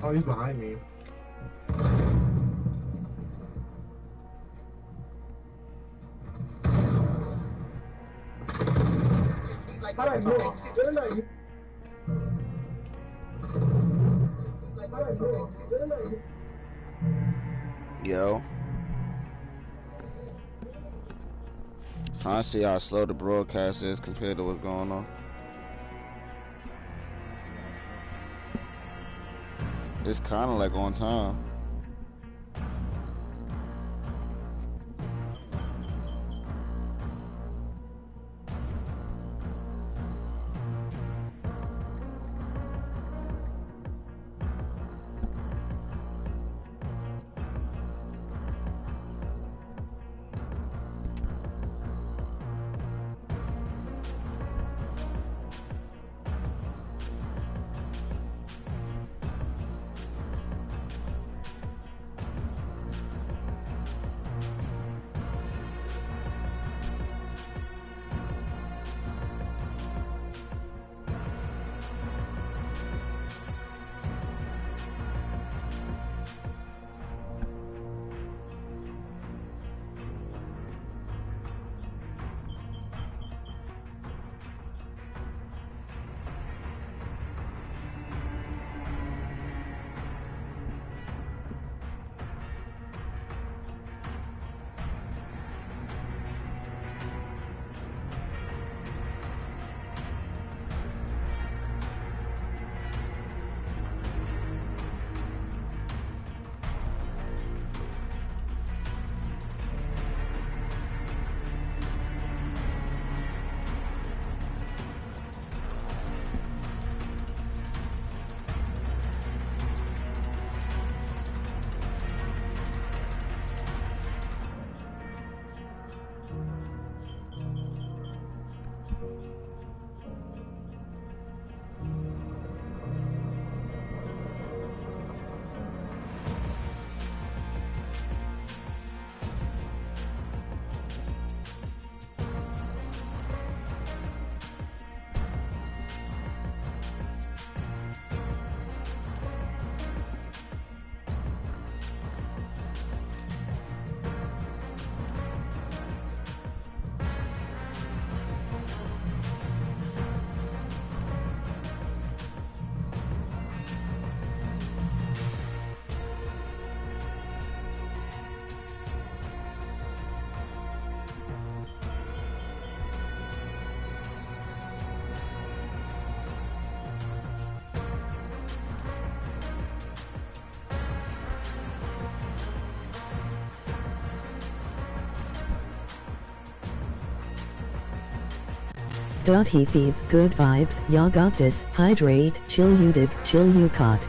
Oh, he's behind me. Yo. Trying to see how slow the broadcast is compared to what's going on. It's kind of like on time. He thief, good vibes, y'all got this, hydrate, chill you dig, chill you caught.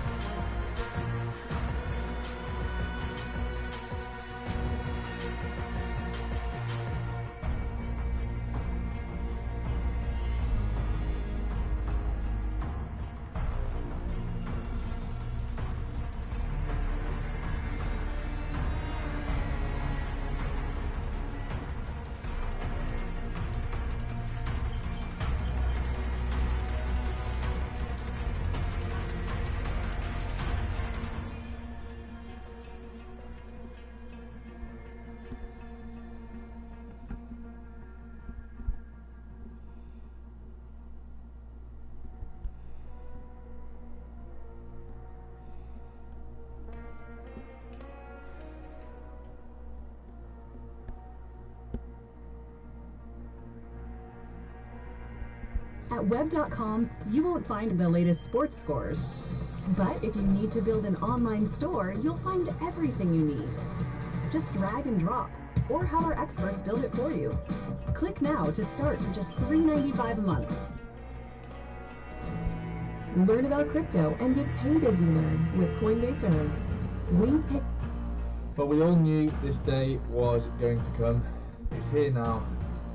At web.com, you won't find the latest sports scores. But if you need to build an online store, you'll find everything you need. Just drag and drop, or have our experts build it for you. Click now to start for just $3.95 a month. Learn about crypto and get paid as you learn with Coinbase Earn. But we all knew this day was going to come. It's here now.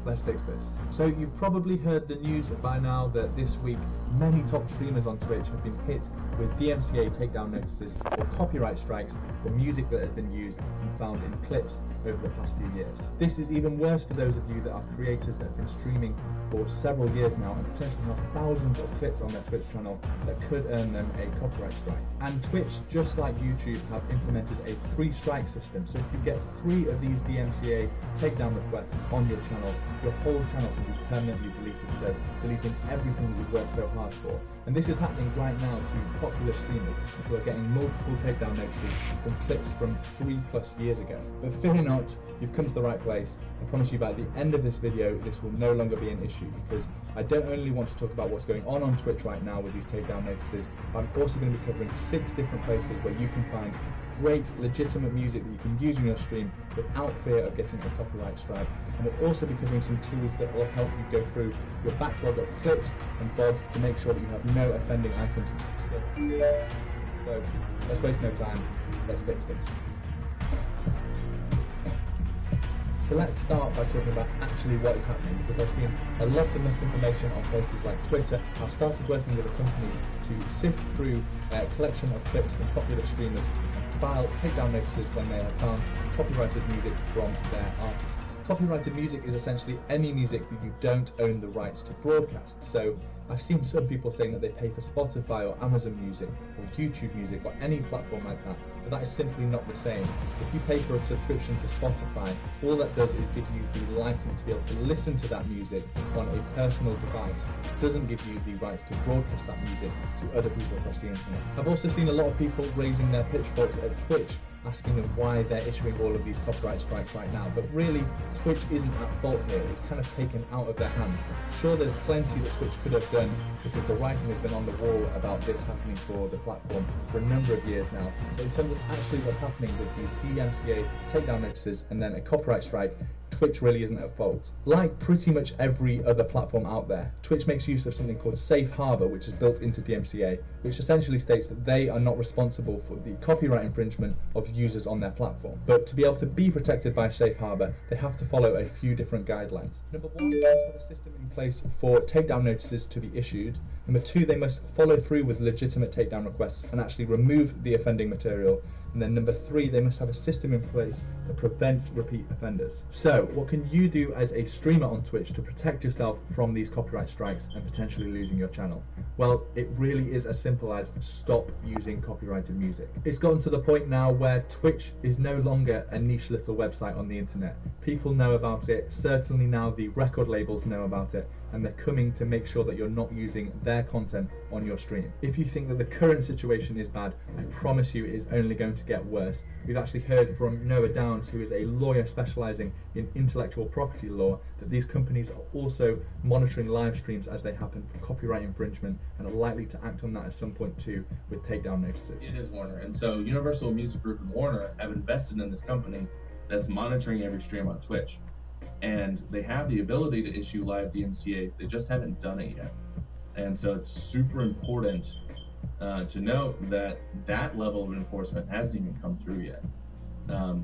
Let's fix this. So you've probably heard the news by now that this week many top streamers on Twitch have been hit with DMCA takedown notices or copyright strikes for music that has been used and found in clips over the past few years. This is even worse for those of you that are creators that have been streaming for several years now and potentially have thousands of clips on their Twitch channel that could earn them a copyright strike. And Twitch, just like YouTube, have implemented a 3-strike system. So if you get 3 of these DMCA takedown requests on your channel, your whole channel can be permanently deleted, so deleting everything that you've worked so hard for. And this is happening right now to popular streamers who are getting multiple takedown notices from clips from 3+ years ago. But fear not, you've come to the right place. I promise you by the end of this video, this will no longer be an issue, because I don't only want to talk about what's going on Twitch right now with these takedown notices, I'm also going to be covering 6 different places where you can find great legitimate music that you can use in your stream without fear of getting a copyright strike. And we'll also be covering some tools that will help you go through your backlog of clips and VODs to make sure that you have no offending items. So let's waste no time, let's fix this. So let's start by talking about actually what is happening, because I've seen a lot of misinformation on places like Twitter. I've started working with a company to sift through a collection of clips from popular streamers, file takedown notices when they have found copyrighted music from their artists. Copyrighted music is essentially any music that you don't own the rights to broadcast. So I've seen some people saying that they pay for Spotify or Amazon Music or YouTube Music or any platform like that, but that is simply not the same. If you pay for a subscription to Spotify, all that does is give you the license to be able to listen to that music on a personal device. It doesn't give you the rights to broadcast that music to other people across the internet. I've also seen a lot of people raising their pitchforks at Twitch, asking them why they're issuing all of these copyright strikes right now, but really Twitch isn't at fault here. It's kind of taken out of their hands. Sure, there's plenty that Twitch could have done because the writing has been on the wall about this happening for the platform for a number of years now, but in terms of actually what's happening with these DMCA takedown notices and then a copyright strike, Twitch really isn't at fault. Like pretty much every other platform out there, Twitch makes use of something called Safe Harbor, which is built into DMCA, which essentially states that they are not responsible for the copyright infringement of users on their platform. But to be able to be protected by Safe Harbor, they have to follow a few different guidelines. Number 1, they must have a system in place for takedown notices to be issued. Number 2, they must follow through with legitimate takedown requests and actually remove the offending material. And then number 3, they must have a system in place that prevents repeat offenders. So what can you do as a streamer on Twitch to protect yourself from these copyright strikes and potentially losing your channel? Well, it really is as simple as stop using copyrighted music. It's gotten to the point now where Twitch is no longer a niche little website on the internet. People know about it, certainly now the record labels know about it, and they're coming to make sure that you're not using their content on your stream. If you think that the current situation is bad, I promise you it is only going to get worse. We've actually heard from Noah Downs, who is a lawyer specializing in intellectual property law, that these companies are also monitoring live streams as they happen for copyright infringement and are likely to act on that at some point too with takedown notices. It is Warner, and so Universal Music Group and Warner have invested in this company that's monitoring every stream on Twitch. And they have the ability to issue live DMCAs, they just haven't done it yet. And so it's super important to note that that level of enforcement hasn't even come through yet,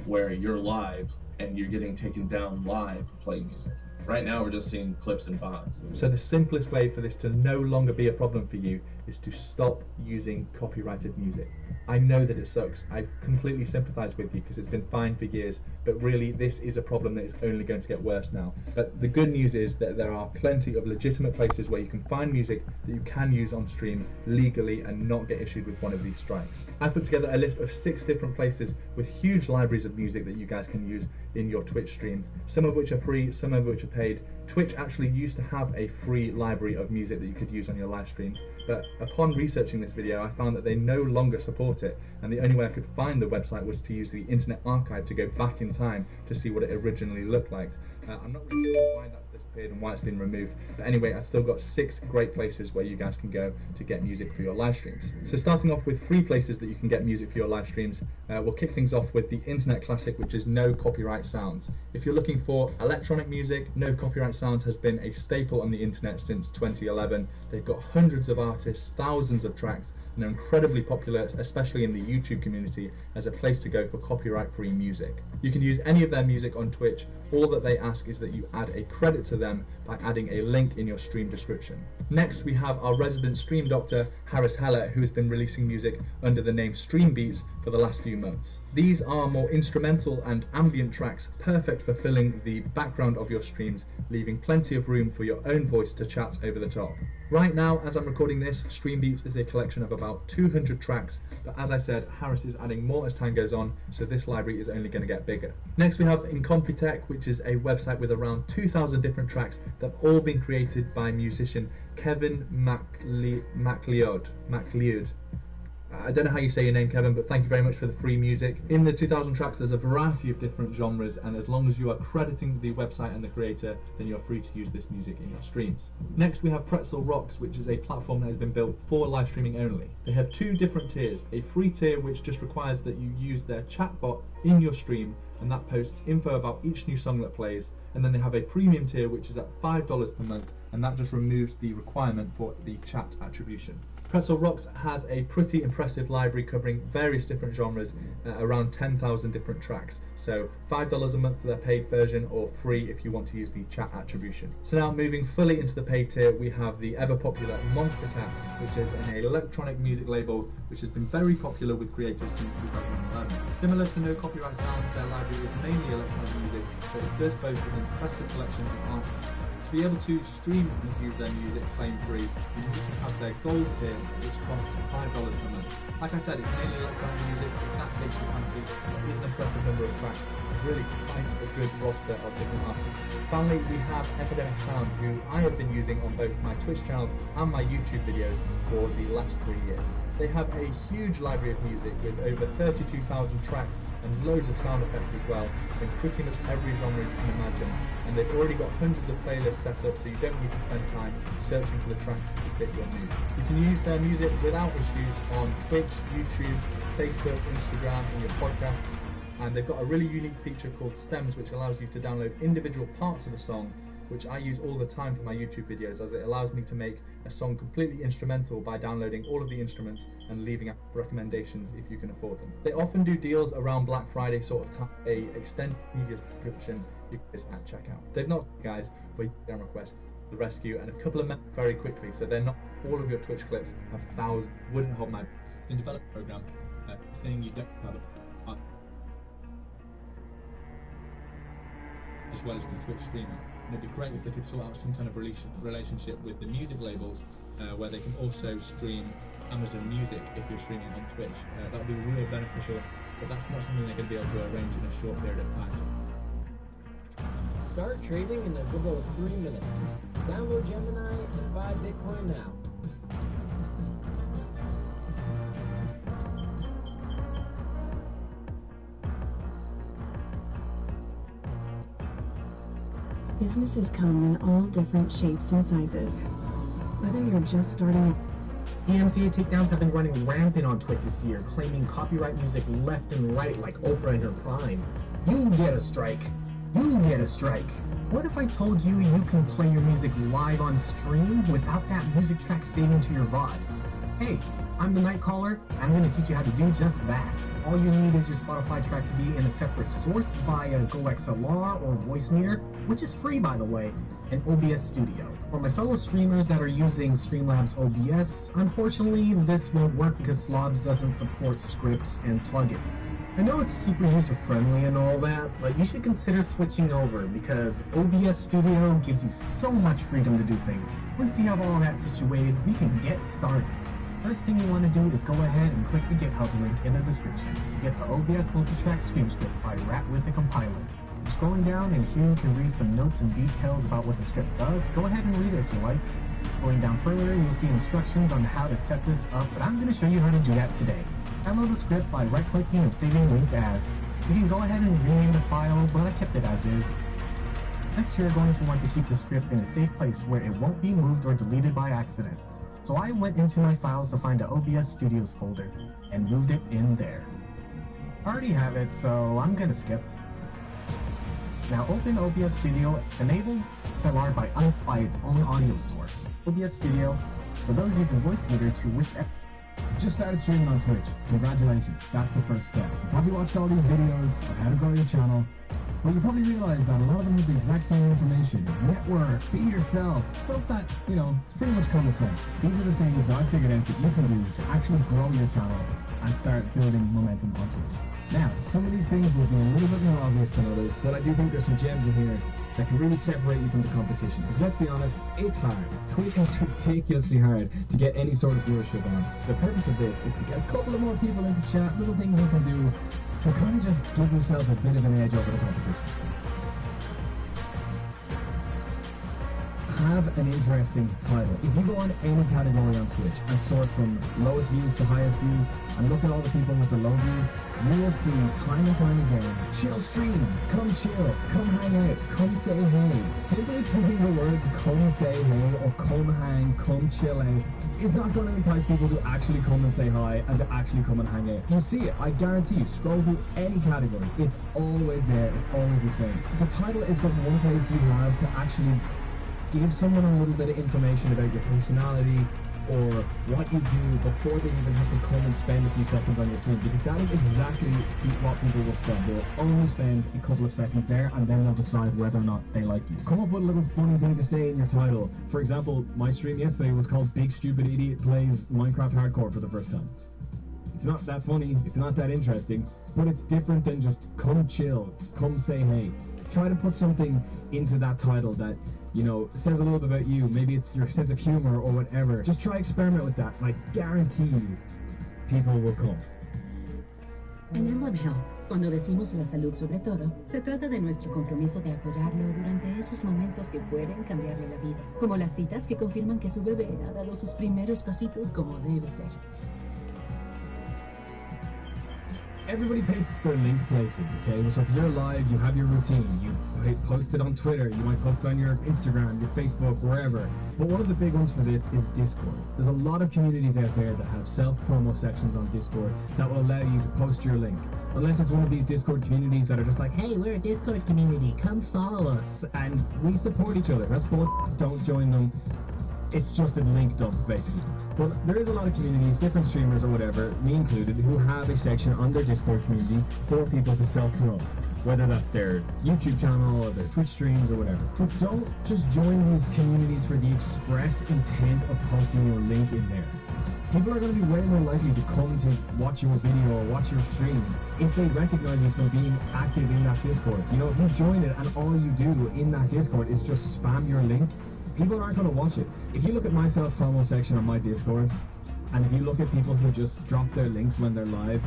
where you're live and you're getting taken down live for playing music. Right now we're just seeing clips and VODs. So the simplest way for this to no longer be a problem for you is to stop using copyrighted music. I know that it sucks. I completely sympathize with you because it's been fine for years, but really this is a problem that is only going to get worse now. But the good news is that there are plenty of legitimate places where you can find music that you can use on stream legally and not get issued with one of these strikes. I put together a list of 6 different places with huge libraries of music that you guys can use in your Twitch streams, some of which are free, some of which are paid. Twitch actually used to have a free library of music that you could use on your live streams, but upon researching this video I found that they no longer support it, and the only way I could find the website was to use the Internet Archive to go back in time to see what it originally looked like. I'm not really sure why that's this disappeared and why it's been removed. But anyway, I've still got 6 great places where you guys can go to get music for your live streams. So starting off with 3 places that you can get music for your live streams, we'll kick things off with the internet classic, which is No Copyright Sounds. If you're looking for electronic music, No Copyright Sounds has been a staple on the internet since 2011. They've got hundreds of artists, thousands of tracks, and they're incredibly popular, especially in the YouTube community, as a place to go for copyright-free music. You can use any of their music on Twitch. All that they ask is that you add a credit to them by adding a link in your stream description. Next, we have our resident stream doctor, Harris Heller, who has been releasing music under the name Stream Beats for the last few months. These are more instrumental and ambient tracks, perfect for filling the background of your streams, leaving plenty of room for your own voice to chat over the top. Right now, as I'm recording this, Stream Beats is a collection of about 200 tracks, but as I said, Harris is adding more as time goes on, so this library is only going to get bigger. Next we have Incompetech, which is a website with around 2,000 different tracks that have all been created by musician Kevin MacLeod. I don't know how you say your name, Kevin, but thank you very much for the free music. In the 2,000 tracks, there's a variety of different genres, and as long as you are crediting the website and the creator, then you're free to use this music in your streams. Next, we have Pretzel Rocks, which is a platform that has been built for live streaming only. They have 2 different tiers, a free tier which just requires that you use their chatbot in your stream, and that posts info about each new song that plays, and then they have a premium tier which is at $5 per month, and that just removes the requirement for the chat attribution. Pretzel Rocks has a pretty impressive library covering various different genres, around 10,000 different tracks. So $5 a month for their paid version, or free if you want to use the chat attribution. So now moving fully into the paid tier, we have the ever popular Monster Cat, which is an electronic music label which has been very popular with creators since 2011. Similar to No Copyright Sounds, their library is mainly electronic music, but it does boast an impressive collection of artists. To be able to stream and use their music claim-free, you need to have their gold tier, which costs $5 per month. Like I said, it's mainly electronic music. If that takes your fancy, it is an impressive number of tracks. Really quite a good roster of different artists. Finally, we have Epidemic Sound, who I have been using on both my Twitch channel and my YouTube videos for the last 3 years. They have a huge library of music with over 32,000 tracks and loads of sound effects as well, in pretty much every genre you can imagine. And they've already got hundreds of playlists set up, so you don't need to spend time searching for the tracks to fit your mood. You can use their music without issues on Twitch, YouTube, Facebook, Instagram, and your podcasts. And they've got a really unique feature called Stems, which allows you to download individual parts of a song, which I use all the time for my YouTube videos, as it allows me to make a song completely instrumental by downloading all of the instruments and leaving out recommendations if you can afford them. They often do deals around Black Friday sort of time, a extended media subscription you can use at checkout. They've not, guys, where you can request the rescue and a couple of minutes very quickly, so they're not all of your Twitch clips have thousands. Wouldn't hold my in development program thing you don't have as well as the Twitch streamers. And it'd be great if they could sort out some kind of relationship with the music labels where they can also stream Amazon Music if you're streaming on Twitch. That would be real beneficial, but that's not something they're going to be able to arrange in a short period of time. Start trading in as little as 3 minutes. Download Gemini and buy Bitcoin now. Businesses come in all different shapes and sizes. Whether you're just starting out, DMCA takedowns have been running rampant on Twitch this year, claiming copyright music left and right like Oprah in her prime. You get a strike. You get a strike. What if I told you you can play your music live on stream without that music track saving to your VOD? Hey, I'm the Night Caller, and I'm going to teach you how to do just that. All you need is your Spotify track to be in a separate source via GoXLR or Voicemeter, which is free by the way, and OBS Studio. For my fellow streamers that are using Streamlabs OBS, unfortunately this won't work because Slobs doesn't support scripts and plugins. I know it's super user-friendly and all that, but you should consider switching over because OBS Studio gives you so much freedom to do things. Once you have all that situated, we can get started. First thing you want to do is go ahead and click the GitHub link in the description to get the OBS multitrack stream script by Rat with the compiler. Scrolling down, and here you can read some notes and details about what the script does. Go ahead and read it if you like. Going down further, you'll see instructions on how to set this up, but I'm going to show you how to do that today. Download the script by right-clicking and saving link as. You can go ahead and rename the file, but I kept it as is. Next, you're going to want to keep the script in a safe place where it won't be moved or deleted by accident. So I went into my files to find the OBS Studios folder and moved it in there. I already have it, so I'm gonna skip. Now open OBS Studio, enable Cellar by its own audio source. OBS Studio, for those using VoiceMeter to which just started streaming on Twitch. Congratulations, that's the first step. You probably watched all these videos of how to grow your channel, but you probably realized that a lot of them have the exact same information. Network, be yourself, stuff that, you know, it's pretty much common sense. These are the things that I figured out that you can do to actually grow your channel and start building momentum on Twitch. Now, some of these things will be a little bit more obvious than others, but I do think there's some gems in here that can really separate you from the competition. Because let's be honest, it's hard. Twitch is ridiculously hard to get any sort of viewership on. The purpose of this is to get a couple of more people into chat, little things you can do to kind of just give yourself a bit of an edge over the competition. Have an interesting title. If you go on any category on Twitch and sort from lowest views to highest views and look at all the people with the low views, you will see time and time again, chill stream, come chill, come hang out, come say hey. Simply putting the words come say hey or come hang, come chill out is not going to entice people to actually come and say hi and to actually come and hang out. You see it, I guarantee you, scroll through any category, it's always there, it's always the same. The title is the one place you have to actually give someone a little bit of information about your personality or what you do before they even have to come and spend a few seconds on your stream, because that is exactly what people will spend. They'll only spend a couple of seconds there and then they'll decide whether or not they like you. Come up with a little funny thing to say in your title. For example, my stream yesterday was called Big Stupid Idiot Plays Minecraft Hardcore for the first time. It's not that funny, it's not that interesting, but it's different than just come chill, come say hey. Try to put something into that title that, you know, says a little bit about you. Maybe it's your sense of humor or whatever. Just try experiment with that, and I guarantee you, people will come. En Emblem Health, cuando decimos la salud sobre todo, se trata de nuestro compromiso de apoyarlo durante esos momentos que pueden cambiarle la vida, como las citas que confirman que su bebé ha dado sus primeros pasitos como debe ser. Everybody pastes their link places, okay? So if you're live, you have your routine. You post it on Twitter, you might post it on your Instagram, your Facebook, wherever. But one of the big ones for this is Discord. There's a lot of communities out there that have self-promo sections on Discord that will allow you to post your link. Unless it's one of these Discord communities that are just like, hey, we're a Discord community, come follow us, and we support each other. That's bull. Don't join them. It's just a link dump, basically. But there is a lot of communities, different streamers or whatever, me included, who have a section on their Discord community for people to self-promote. Whether that's their YouTube channel or their Twitch streams or whatever. But don't just join these communities for the express intent of posting your link in there. People are going to be way more likely to come to watch your video or watch your stream if they recognize you from being active in that Discord. You know, if you join it and all you do in that Discord is just spam your link, people aren't going to watch it. If you look at my self-promo section on my Discord, and if you look at people who just drop their links when they're live,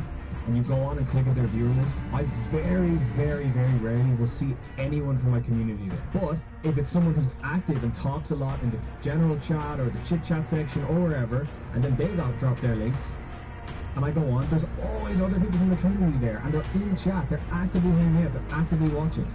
and you go on and click at their viewer list, I very, very, very rarely will see anyone from my community there. But if it's someone who's active and talks a lot in the general chat or the chit-chat section or wherever, and then they drop their links, and I go on, there's always other people from the community there, and they're in chat, they're actively hanging out, they're actively watching.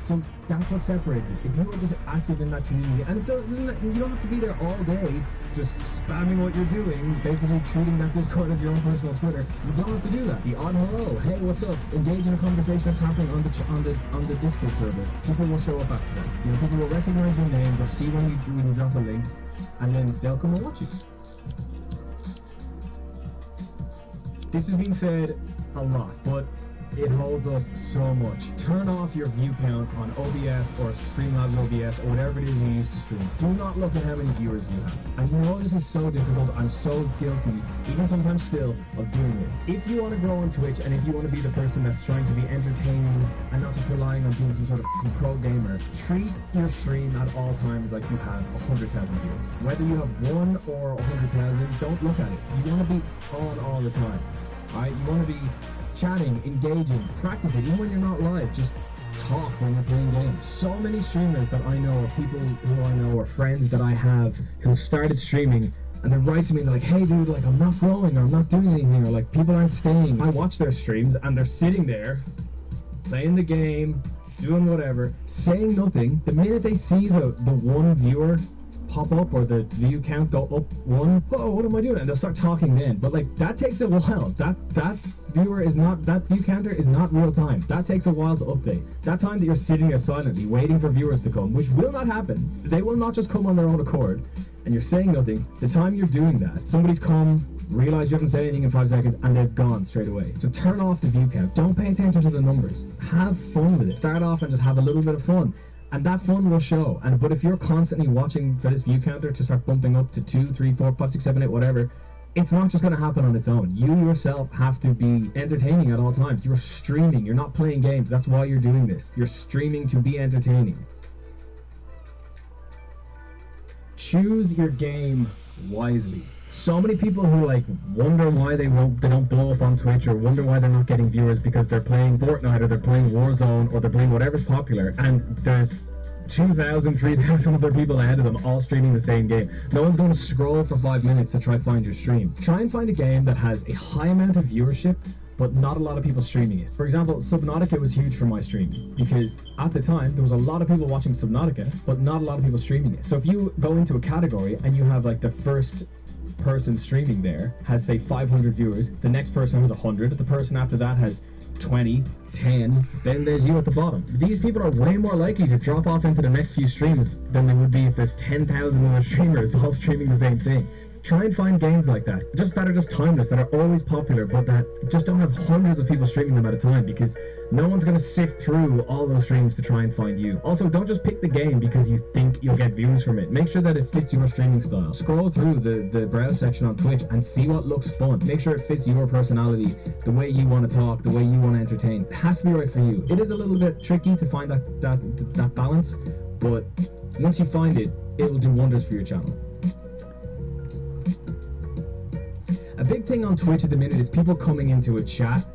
So that's what separates it. If you are just active in that community, and you don't have to be there all day, just spamming what you're doing, basically treating that Discord as your own personal Twitter. You don't have to do that. The odd hello, hey, what's up? Engage in a conversation that's happening on the Discord server. People will show up after that. You know, people will recognize your name, they'll see when you drop a link, and then they'll come and watch you. This is being said a lot, but it holds up so much. Turn off your view count on OBS or Streamlabs OBS or whatever it is you use to stream. Do not look at how many viewers you have. I know this is so difficult. I'm so guilty, even sometimes still, of doing this. If you want to grow on Twitch and if you want to be the person that's trying to be entertaining and not just relying on being some sort of pro gamer, treat your stream at all times like you have 100,000 viewers. Whether you have 1 or 100,000, don't look at it. You want to be on all the time. Alright? You want to be chatting, engaging, practicing, even when you're not live, just talk when you're playing games. So many streamers that I know, or people who I know, or friends that I have who started streaming, and they write to me and they're like, hey dude, like I'm not growing, or I'm not doing anything, or like people aren't staying. I watch their streams and they're sitting there, playing the game, doing whatever, saying nothing. The minute they see the one viewer pop up or the view count go up one, oh, what am I doing? And they'll start talking then. But like, that takes a while. That view counter is not real time. That takes a while to update. That time that you're sitting there silently waiting for viewers to come, which will not happen. They will not just come on their own accord, and you're saying nothing. The time you're doing that, somebody's come, realize you haven't said anything in 5 seconds, and they've gone straight away. So turn off the view count. Don't pay attention to the numbers. Have fun with it. Start off and just have a little bit of fun. And that fun will show. But if you're constantly watching for this view counter to start bumping up to 2, 3, 4, 5, 6, 7, 8, whatever, it's not just going to happen on its own. You yourself have to be entertaining at all times. You're streaming. You're not playing games. That's why you're doing this. You're streaming to be entertaining. Choose your game wisely. So many people who like wonder why they don't blow up on Twitch, or wonder why they're not getting viewers because they're playing Fortnite or they're playing Warzone or they're playing whatever's popular, and there's 2,000, 3,000 other people ahead of them all streaming the same game. No one's going to scroll for 5 minutes to try to find your stream. Try and find a game that has a high amount of viewership but not a lot of people streaming it. For example, Subnautica was huge for my stream because at the time there was a lot of people watching Subnautica but not a lot of people streaming it. So if you go into a category and you have like the first person streaming there has say 500 viewers, the next person has 100, the person after that has 20, 10, then there's you at the bottom. These people are way more likely to drop off into the next few streams than they would be if there's 10,000 other streamers all streaming the same thing. Try and find games like that, that are just timeless, that are always popular, but that just don't have hundreds of people streaming them at a time, because no one's going to sift through all those streams to try and find you. Also, don't just pick the game because you think you'll get views from it. Make sure that it fits your streaming style. Scroll through the browse section on Twitch and see what looks fun. Make sure it fits your personality, the way you want to talk, the way you want to entertain. It has to be right for you. It is a little bit tricky to find that balance, but once you find it, it will do wonders for your channel. A big thing on Twitch at the minute is people coming into a chat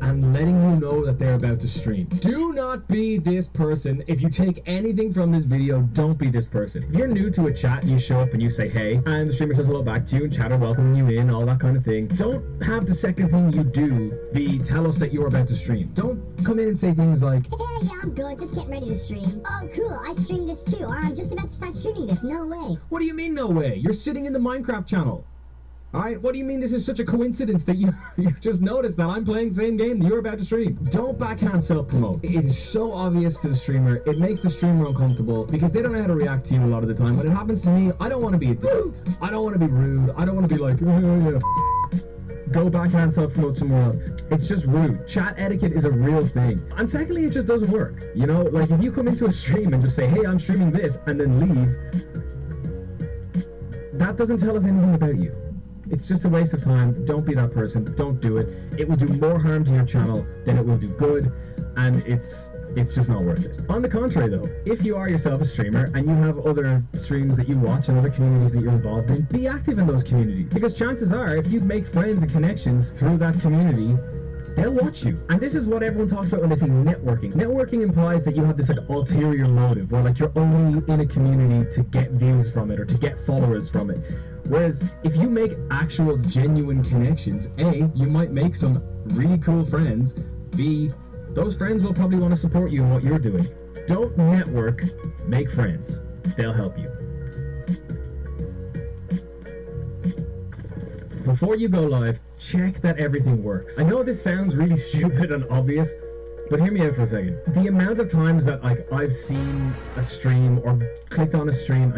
and letting you know that they're about to stream. Do not be this person. If you take anything from this video, don't be this person. If you're new to a chat and you show up and you say hey, and the streamer says hello back to you and chatter welcoming you in, all that kind of thing, don't have the second thing you do be tell us that you're about to stream. Don't come in and say things like, hey, I'm good, just getting ready to stream. Oh cool, I stream this too, or I'm just about to start streaming this, no way. What do you mean no way? You're sitting in the Minecraft channel. Alright, what do you mean this is such a coincidence that you just noticed that I'm playing the same game that you're about to stream? Don't backhand self-promote. It is so obvious to the streamer, it makes the streamer uncomfortable because they don't know how to react to you a lot of the time. When it happens to me, I don't want to be a dick. I don't want to be rude. I don't want to be like, go backhand self-promote somewhere else. It's just rude. Chat etiquette is a real thing. And secondly, it just doesn't work. You know, like if you come into a stream and just say, hey, I'm streaming this, and then leave, that doesn't tell us anything about you. It's just a waste of time. Don't be that person. Don't do it. It will do more harm to your channel than it will do good, and it's just not worth it. On the contrary though, if you are yourself a streamer and you have other streams that you watch and other communities that you're involved in, be active in those communities. Because chances are, if you make friends and connections through that community, they'll watch you. And this is what everyone talks about when they say networking. Networking implies that you have this like ulterior motive, where like you're only in a community to get views from it or to get followers from it. Whereas if you make actual genuine connections, A, you might make some really cool friends, B, those friends will probably want to support you in what you're doing. Don't network, make friends. They'll help you. Before you go live, check that everything works. I know this sounds really stupid and obvious, but hear me out for a second. The amount of times that like I've seen a stream or clicked on a stream